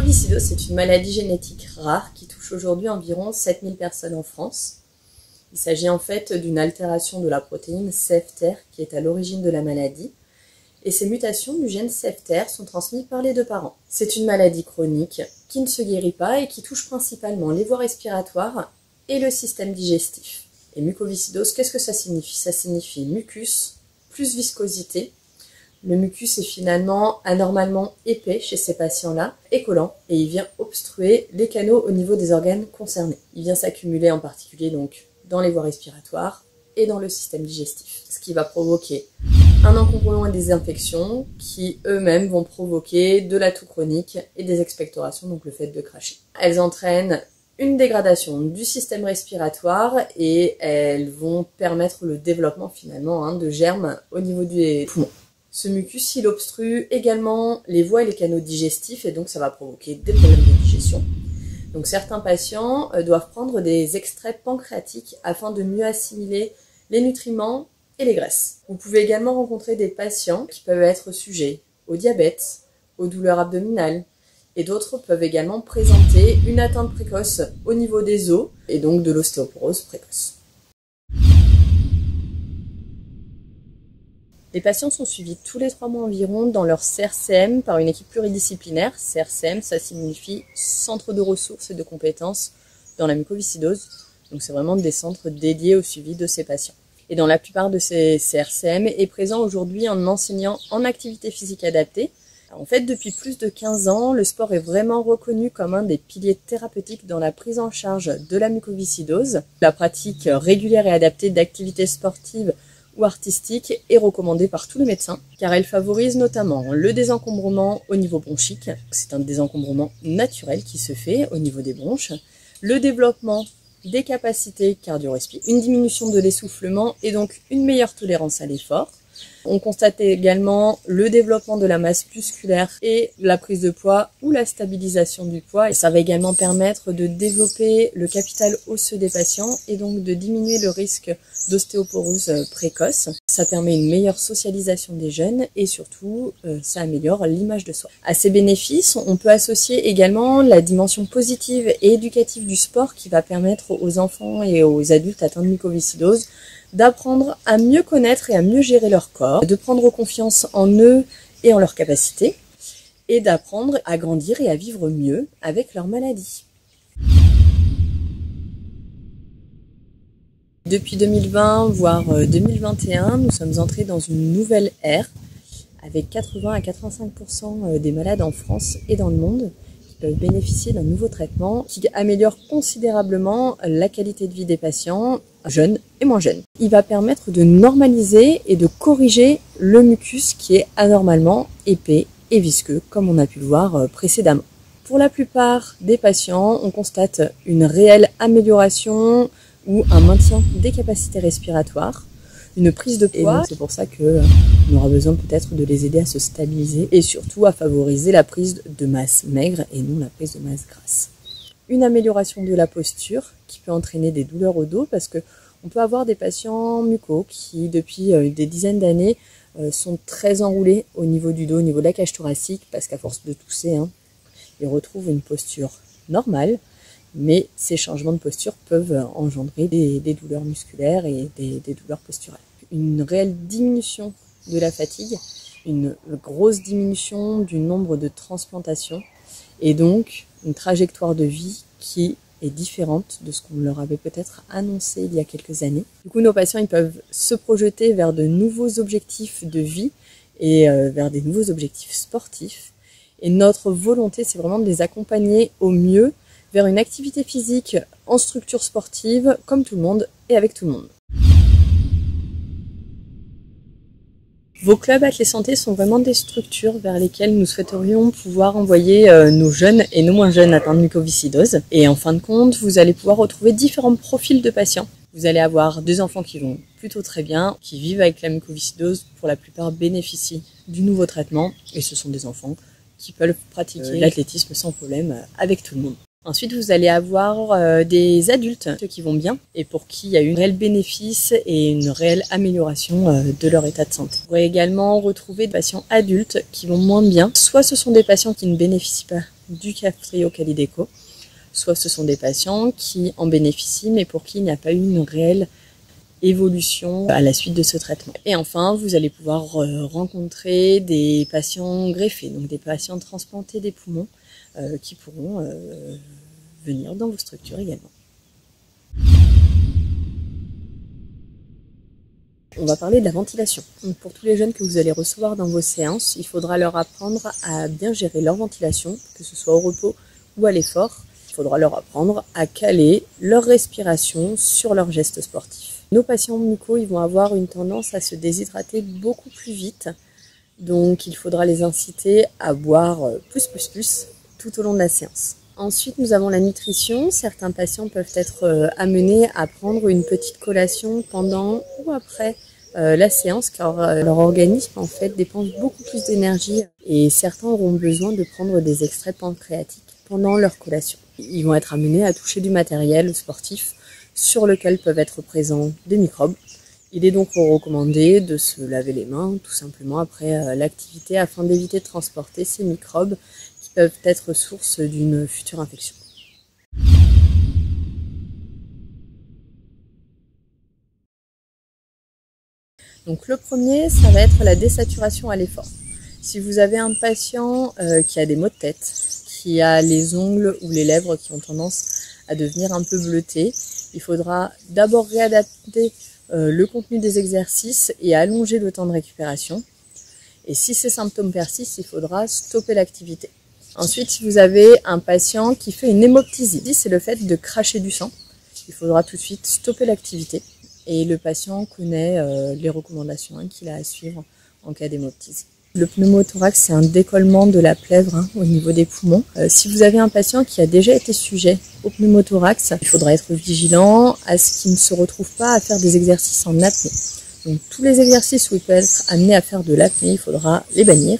mucoviscidose, c'est une maladie génétique rare qui touche aujourd'hui environ 7000 personnes en France. Il s'agit en fait d'une altération de la protéine CFTR qui est à l'origine de la maladie. Et ces mutations du gène CFTR sont transmises par les deux parents. C'est une maladie chronique qui ne se guérit pas et qui touche principalement les voies respiratoires et le système digestif. Et mucoviscidose, qu'est-ce que ça signifie? Ça signifie mucus plus viscosité. Le mucus est finalement anormalement épais chez ces patients-là et collant, et il vient obstruer les canaux au niveau des organes concernés. Il vient s'accumuler en particulier donc dans les voies respiratoires et dans le système digestif, ce qui va provoquer un encombrement et des infections qui eux-mêmes vont provoquer de la toux chronique et des expectorations, donc le fait de cracher. Elles entraînent une dégradation du système respiratoire et elles vont permettre le développement finalement de germes au niveau des poumons. Ce mucus, il obstrue également les voies et les canaux digestifs et donc ça va provoquer des problèmes de digestion. Donc certains patients doivent prendre des extraits pancréatiques afin de mieux assimiler les nutriments et les graisses. Vous pouvez également rencontrer des patients qui peuvent être sujets au diabète, aux douleurs abdominales, et d'autres peuvent également présenter une atteinte précoce au niveau des os et donc de l'ostéoporose précoce. Les patients sont suivis tous les 3 mois environ dans leur CRCM par une équipe pluridisciplinaire. CRCM, ça signifie Centre de ressources et de compétences dans la mucoviscidose. Donc c'est vraiment des centres dédiés au suivi de ces patients. Et dans la plupart de ces CRCM est présent aujourd'hui un enseignant en activité physique adaptée. En fait, depuis plus de 15 ans, le sport est vraiment reconnu comme un des piliers thérapeutiques dans la prise en charge de la mucoviscidose. La pratique régulière et adaptée d'activités sportives ou artistiques est recommandée par tous les médecins, car elle favorise notamment le désencombrement au niveau bronchique. C'est un désencombrement naturel qui se fait au niveau des bronches, le développement des capacités cardio-respiratoires, une diminution de l'essoufflement et donc une meilleure tolérance à l'effort. On constate également le développement de la masse musculaire et la prise de poids ou la stabilisation du poids. Et ça va également permettre de développer le capital osseux des patients et donc de diminuer le risque d'ostéoporose précoce. Ça permet une meilleure socialisation des jeunes et surtout, ça améliore l'image de soi. À ces bénéfices, on peut associer également la dimension positive et éducative du sport qui va permettre aux enfants et aux adultes atteints de mucoviscidose d'apprendre à mieux connaître et à mieux gérer leur corps, de prendre confiance en eux et en leurs capacités, et d'apprendre à grandir et à vivre mieux avec leur maladie. Depuis 2020, voire 2021, nous sommes entrés dans une nouvelle ère, avec 80 à 85% des malades en France et dans le monde qui peuvent bénéficier d'un nouveau traitement qui améliore considérablement la qualité de vie des patients, jeunes et moins jeunes. Il va permettre de normaliser et de corriger le mucus qui est anormalement épais et visqueux, comme on a pu le voir précédemment. Pour la plupart des patients, on constate une réelle amélioration ou un maintien des capacités respiratoires, une prise de poids. C'est pour ça qu'on aura besoin peut-être de les aider à se stabiliser et surtout à favoriser la prise de masse maigre et non la prise de masse grasse. Une amélioration de la posture qui peut entraîner des douleurs au dos parce que on peut avoir des patients mucos qui depuis des dizaines d'années sont très enroulés au niveau du dos, au niveau de la cage thoracique parce qu'à force de tousser, ils retrouvent une posture normale, mais ces changements de posture peuvent engendrer des douleurs musculaires et des douleurs posturales. Une réelle diminution de la fatigue, une grosse diminution du nombre de transplantations et donc une trajectoire de vie qui est différente de ce qu'on leur avait peut-être annoncé il y a quelques années. Du coup, nos patients ils peuvent se projeter vers de nouveaux objectifs de vie et vers des nouveaux objectifs sportifs. Et notre volonté, c'est vraiment de les accompagner au mieux vers une activité physique en structure sportive, comme tout le monde et avec tout le monde. Vos clubs Athlé Santé sont vraiment des structures vers lesquelles nous souhaiterions pouvoir envoyer nos jeunes et nos moins jeunes atteints de mucoviscidose. Et en fin de compte, vous allez pouvoir retrouver différents profils de patients. Vous allez avoir des enfants qui vont plutôt très bien, qui vivent avec la mucoviscidose, pour la plupart bénéficient du nouveau traitement. Et ce sont des enfants qui peuvent pratiquer l'athlétisme sans problème avec tout le monde. Ensuite, vous allez avoir des adultes qui vont bien et pour qui il y a eu un réel bénéfice et une réelle amélioration de leur état de santé. Vous pourrez également retrouver des patients adultes qui vont moins bien. Soit ce sont des patients qui ne bénéficient pas du Kaftrio Kalydeco, soit ce sont des patients qui en bénéficient mais pour qui il n'y a pas eu une réelle évolution à la suite de ce traitement. Et enfin, vous allez pouvoir rencontrer des patients greffés, donc des patients transplantés des poumons qui pourront venir dans vos structures également. On va parler de la ventilation. Donc pour tous les jeunes que vous allez recevoir dans vos séances, il faudra leur apprendre à bien gérer leur ventilation, que ce soit au repos ou à l'effort. Il faudra leur apprendre à caler leur respiration sur leurs gestes sportifs. Nos patients mucos, ils vont avoir une tendance à se déshydrater beaucoup plus vite. Donc il faudra les inciter à boire plus tout au long de la séance. Ensuite, nous avons la nutrition. Certains patients peuvent être amenés à prendre une petite collation pendant ou après la séance, car leur organisme en fait dépense beaucoup plus d'énergie et certains auront besoin de prendre des extraits pancréatiques pendant leur collation. Ils vont être amenés à toucher du matériel sportif sur lequel peuvent être présents des microbes. Il est donc recommandé de se laver les mains tout simplement après l'activité afin d'éviter de transporter ces microbes qui peuvent être source d'une future infection. Donc le premier, ça va être la désaturation à l'effort. Si vous avez un patient qui a des maux de tête, qui a les ongles ou les lèvres qui ont tendance à devenir un peu bleutés, il faudra d'abord réadapter le contenu des exercices et allonger le temps de récupération. Et si ces symptômes persistent, il faudra stopper l'activité. Ensuite, si vous avez un patient qui fait une hémoptysie, c'est le fait de cracher du sang, il faudra tout de suite stopper l'activité. Et le patient connaît les recommandations qu'il a à suivre en cas d'hémoptysie. Le pneumothorax, c'est un décollement de la plèvre au niveau des poumons. Si vous avez un patient qui a déjà été sujet au pneumothorax, il faudra être vigilant à ce qu'il ne se retrouve pas à faire des exercices en apnée. Donc tous les exercices où il peut être amené à faire de l'apnée, il faudra les bannir,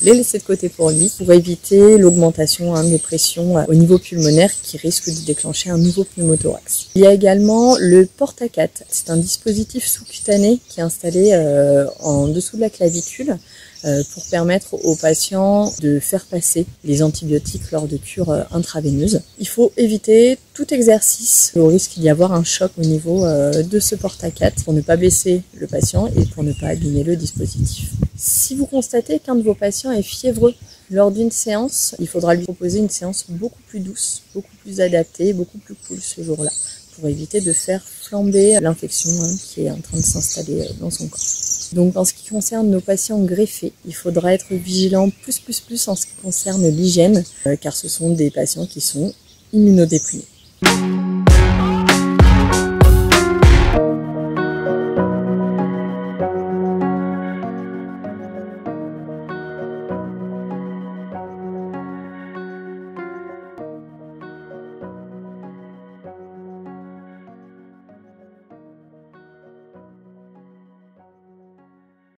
les laisser de côté pour lui, pour éviter l'augmentation des pressions au niveau pulmonaire qui risque de déclencher un nouveau pneumothorax. Il y a également le porte-à-4. C'est un dispositif sous-cutané qui est installé en dessous de la clavicule pour permettre aux patients de faire passer les antibiotiques lors de cures intraveineuses. Il faut éviter tout exercice au risque d'y avoir un choc au niveau de ce porte-à-4 pour ne pas blesser le patient et pour ne pas abîmer le dispositif. Si vous constatez qu'un de vos patients est fiévreux lors d'une séance, il faudra lui proposer une séance beaucoup plus douce, beaucoup plus adaptée, beaucoup plus cool ce jour-là, pour éviter de faire flamber l'infection qui est en train de s'installer dans son corps. Donc en ce qui concerne nos patients greffés, il faudra être vigilant plus en ce qui concerne l'hygiène, car ce sont des patients qui sont immunodéprimés.